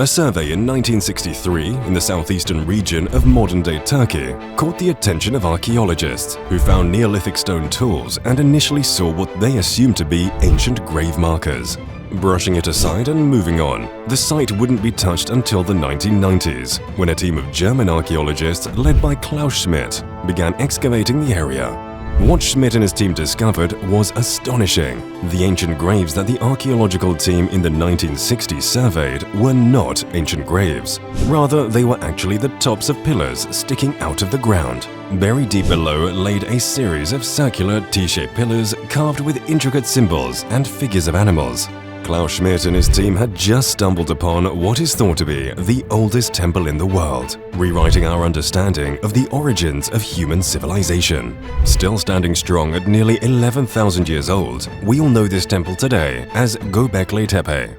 A survey in 1963 in the southeastern region of modern-day Turkey caught the attention of archaeologists who found Neolithic stone tools and initially saw what they assumed to be ancient grave markers. Brushing it aside and moving on, the site wouldn't be touched until the 1990s, when a team of German archaeologists led by Klaus Schmidt began excavating the area. What Schmidt and his team discovered was astonishing. The ancient graves that the archaeological team in the 1960s surveyed were not ancient graves. Rather, they were actually the tops of pillars sticking out of the ground. Buried deep below laid a series of circular T-shaped pillars carved with intricate symbols and figures of animals. Klaus Schmidt and his team had just stumbled upon what is thought to be the oldest temple in the world, rewriting our understanding of the origins of human civilization. Still standing strong at nearly 11,000 years old, we all know this temple today as Göbekli Tepe.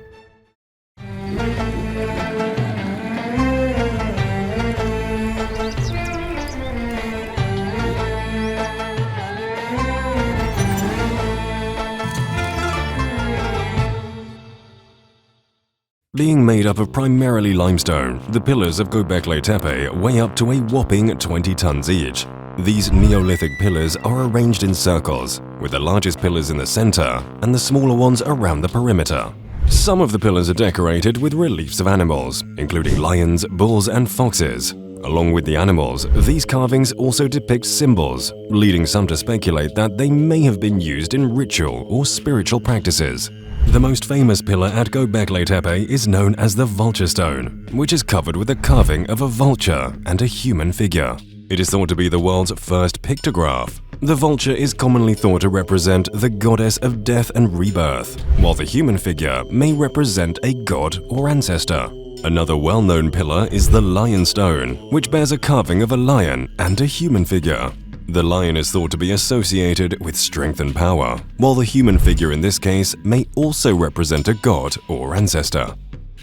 Being made up of primarily limestone, the pillars of Göbekli Tepe weigh up to a whopping 20 tons each. These Neolithic pillars are arranged in circles, with the largest pillars in the center and the smaller ones around the perimeter. Some of the pillars are decorated with reliefs of animals, including lions, bulls, and foxes. Along with the animals, these carvings also depict symbols, leading some to speculate that they may have been used in ritual or spiritual practices. The most famous pillar at Göbekli Tepe is known as the Vulture Stone, which is covered with a carving of a vulture and a human figure. It is thought to be the world's first pictograph. The vulture is commonly thought to represent the goddess of death and rebirth, while the human figure may represent a god or ancestor. Another well-known pillar is the Lion Stone, which bears a carving of a lion and a human figure. The lion is thought to be associated with strength and power, while the human figure in this case may also represent a god or ancestor.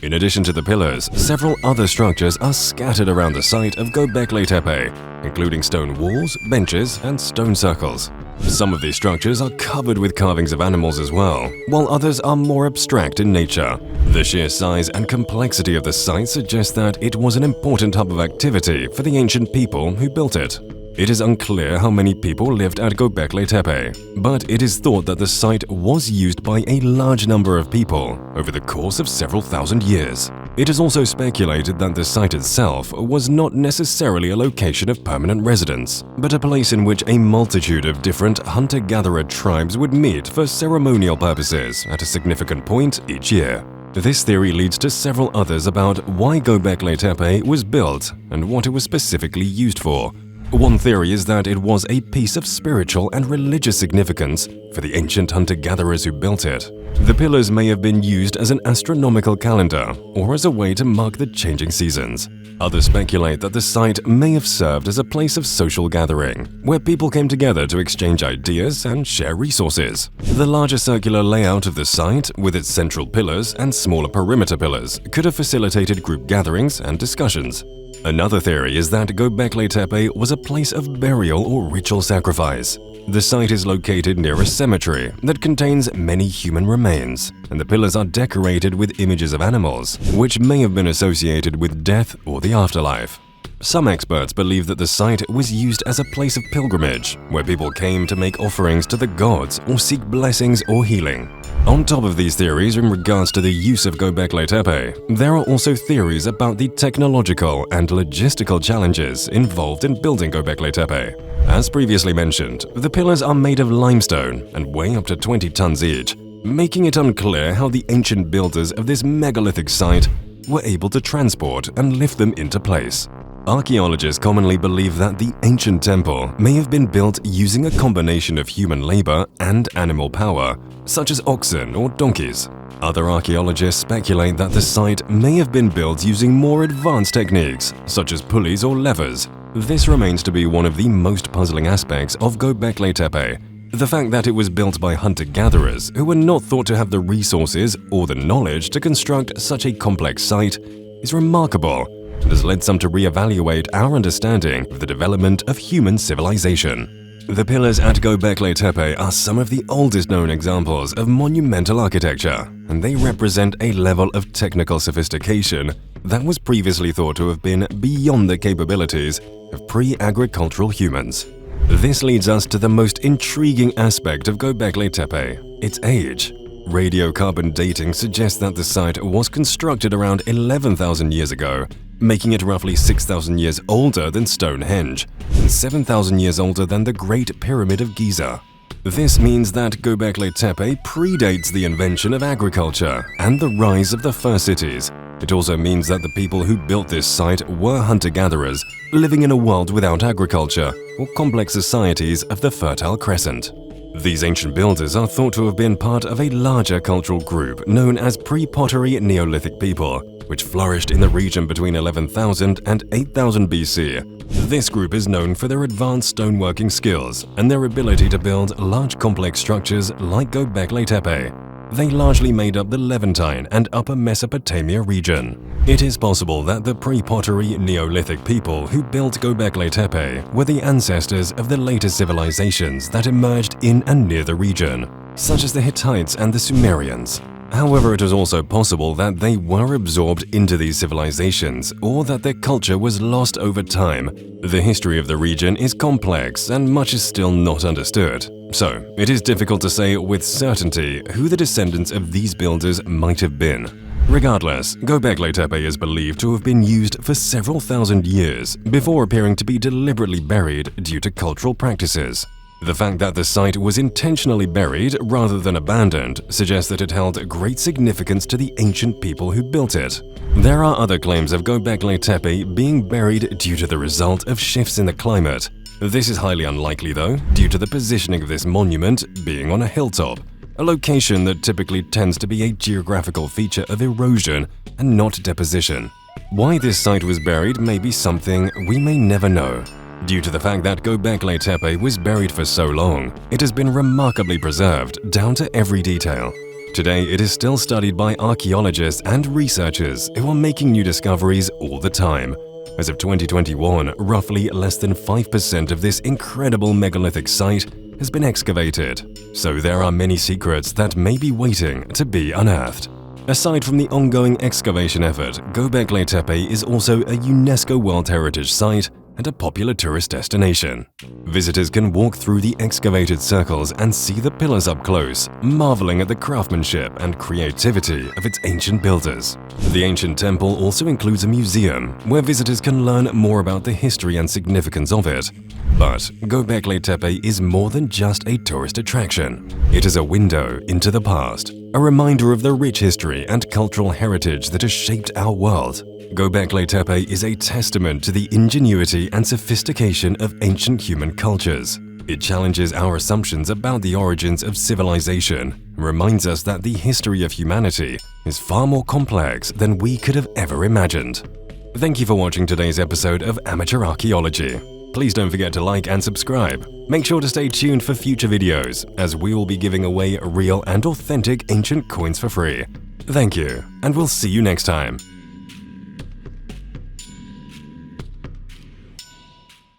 In addition to the pillars, several other structures are scattered around the site of Göbekli Tepe, including stone walls, benches, and stone circles. Some of these structures are covered with carvings of animals as well, while others are more abstract in nature. The sheer size and complexity of the site suggests that it was an important hub of activity for the ancient people who built it. It is unclear how many people lived at Göbekli Tepe, but it is thought that the site was used by a large number of people over the course of several thousand years. It is also speculated that the site itself was not necessarily a location of permanent residence, but a place in which a multitude of different hunter-gatherer tribes would meet for ceremonial purposes at a significant point each year. This theory leads to several others about why Göbekli Tepe was built and what it was specifically used for. One theory is that it was a piece of spiritual and religious significance for the ancient hunter-gatherers who built it. The pillars may have been used as an astronomical calendar or as a way to mark the changing seasons. Others speculate that the site may have served as a place of social gathering, where people came together to exchange ideas and share resources. The larger circular layout of the site, with its central pillars and smaller perimeter pillars, could have facilitated group gatherings and discussions. Another theory is that Göbekli Tepe was a place of burial or ritual sacrifice. The site is located near a cemetery that contains many human remains, and the pillars are decorated with images of animals, which may have been associated with death or the afterlife. Some experts believe that the site was used as a place of pilgrimage, where people came to make offerings to the gods or seek blessings or healing. On top of these theories in regards to the use of Göbekli Tepe, there are also theories about the technological and logistical challenges involved in building Göbekli Tepe. As previously mentioned, the pillars are made of limestone and weigh up to 20 tons each, making it unclear how the ancient builders of this megalithic site were able to transport and lift them into place. Archaeologists commonly believe that the ancient temple may have been built using a combination of human labor and animal power, such as oxen or donkeys. Other archaeologists speculate that the site may have been built using more advanced techniques, such as pulleys or levers. This remains to be one of the most puzzling aspects of Göbekli Tepe. The fact that it was built by hunter-gatherers who were not thought to have the resources or the knowledge to construct such a complex site is remarkable and has led some to reevaluate our understanding of the development of human civilization. The pillars at Göbekli Tepe are some of the oldest known examples of monumental architecture, and they represent a level of technical sophistication that was previously thought to have been beyond the capabilities of pre-agricultural humans. This leads us to the most intriguing aspect of Göbekli Tepe, its age. Radiocarbon dating suggests that the site was constructed around 11,000 years ago, making it roughly 6,000 years older than Stonehenge and 7,000 years older than the Great Pyramid of Giza. This means that Göbekli Tepe predates the invention of agriculture and the rise of the first cities. It also means that the people who built this site were hunter-gatherers, living in a world without agriculture or complex societies of the Fertile Crescent. These ancient builders are thought to have been part of a larger cultural group known as pre-pottery Neolithic people, which flourished in the region between 11,000 and 8,000 BC. This group is known for their advanced stoneworking skills and their ability to build large complex structures like Göbekli Tepe. They largely made up the Levantine and Upper Mesopotamia region. It is possible that the pre-pottery Neolithic people who built Göbekli Tepe were the ancestors of the later civilizations that emerged in and near the region, such as the Hittites and the Sumerians. However, it is also possible that they were absorbed into these civilizations or that their culture was lost over time. The history of the region is complex and much is still not understood, so it is difficult to say with certainty who the descendants of these builders might have been. Regardless, Göbekli Tepe is believed to have been used for several thousand years before appearing to be deliberately buried due to cultural practices. The fact that the site was intentionally buried rather than abandoned suggests that it held great significance to the ancient people who built it. There are other claims of Göbekli Tepe being buried due to the result of shifts in the climate. This is highly unlikely though, due to the positioning of this monument being on a hilltop, a location that typically tends to be a geographical feature of erosion and not deposition. Why this site was buried may be something we may never know. Due to the fact that Göbekli Tepe was buried for so long, it has been remarkably preserved down to every detail. Today, it is still studied by archaeologists and researchers who are making new discoveries all the time. As of 2021, roughly less than 5% of this incredible megalithic site has been excavated, so there are many secrets that may be waiting to be unearthed. Aside from the ongoing excavation effort, Göbekli Tepe is also a UNESCO World Heritage Site and a popular tourist destination. Visitors can walk through the excavated circles and see the pillars up close, marveling at the craftsmanship and creativity of its ancient builders. The ancient temple also includes a museum, where visitors can learn more about the history and significance of it. But Göbekli Tepe is more than just a tourist attraction. It is a window into the past, a reminder of the rich history and cultural heritage that has shaped our world. Göbekli Tepe is a testament to the ingenuity and sophistication of ancient human cultures. It challenges our assumptions about the origins of civilization and reminds us that the history of humanity is far more complex than we could have ever imagined. Thank you for watching today's episode of Amateur Archaeology. Please don't forget to like and subscribe. Make sure to stay tuned for future videos, as we will be giving away real and authentic ancient coins for free. Thank you, and we'll see you next time.